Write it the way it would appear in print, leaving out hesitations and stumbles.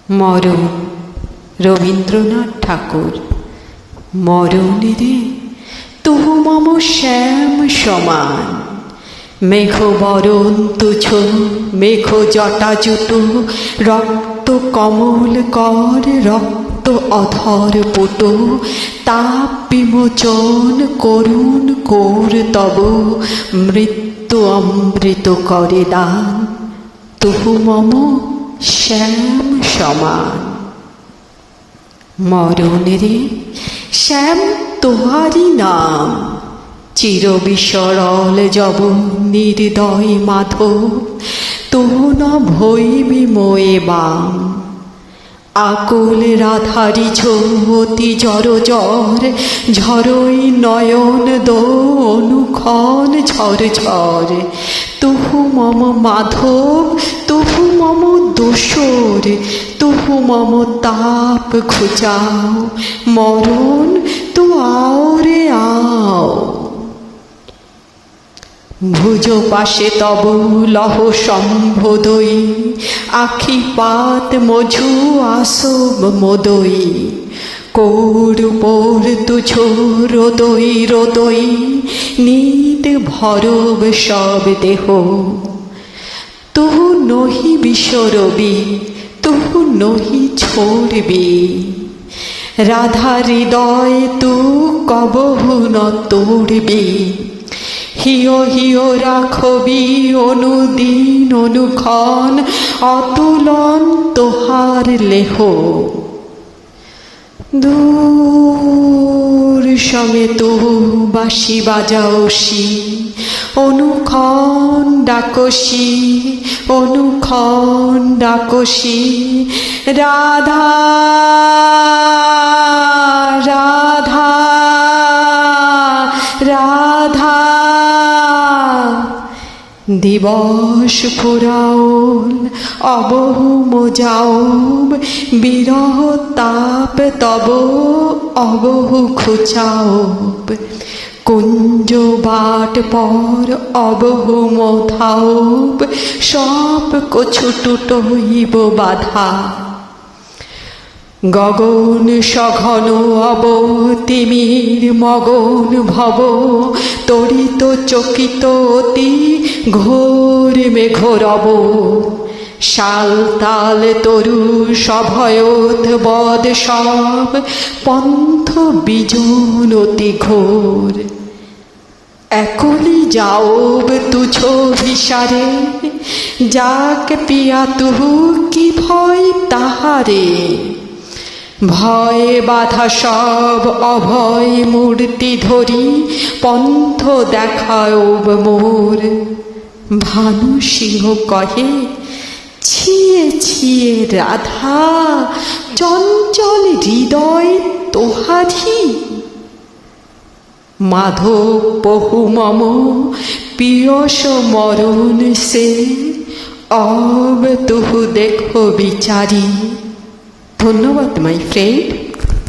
মরণ রবীন্দ্রনাথ ঠাকুর। মরণ রে তুহু মম শ্যাম সমান, মেঘ বরণ তুছ মেঘ জটাজুট, রক্ত কমল কর রক্ত অধর পুট, তাপ বিমোচন করুণ কোর তব, মৃত্যু অমৃত করে দান, তুহু মম শ্যাম সমান। মরণ রে শ্যাম তোহারি নাম, চির বিসরল যব নির্দয় মাধব, তুহু ন ভৈবি মোয়ে বাম। আকুল রাধারি ঝতি জর জর, ঝরই নয়ন দো অনুক্ষণ ঝর ঝর, তুহু মম মাধব তুহু মম দোসর, তুহু মম তাপ ঘুচাও, মরণ তু আও রে আও। ভুজ পাশে তব লহ সম্বোধই, আখি পাত মঝু আসব মোদই, কৌরূপর তুছ রোদই রোদই, নিত ভরব সব দেহ, তুহু নহি বিসরবি তুহু নহি ছোড়বি, রাধা হৃদয় তু কবহু ন তোড়বি, হিয় হিয় রাখবি অনুদিন অনুক্ষণ, অতুলন তোহার লেহ। দূর সমে তুহু বাঁশি বাজাওসি, অনুক্ষণ ডাকসি অনুক্ষণ ডাকসি, রাধা রাধা রাধা। দিবস ফুরাউল অবহু মোজাউব, বিরহ তাপ তব অবহু খুচাউব, কুঞ্জ বাট পর অবহু মোথাউব, সব কছু টুটইব বাধা। গগন সঘন অব তিমির মগন ভব, তড়িত চকিত অতি ঘোর মেঘ রব, শাল তাল তরু সভয়ত বদ সব, পন্থ বিজন অতি ঘোর। একলি যাওব তুছ ভিসারে, যাক পিয়া তুহু কি ভয় তাহারে, ভয়ে বাধা সব অভয় মূর্তি ধরি, পন্থ দেখাওব মোর। ভানু সিংহ কহে ছিয়ে ছিয়ে রাধা, চঞ্চল হৃদয় তোহারি, মাধব বহু মম পিয়স মরণ সে, অব তুহু দেখো বিচারি। ধন্যবাদ মাই ফ্রেন্ড।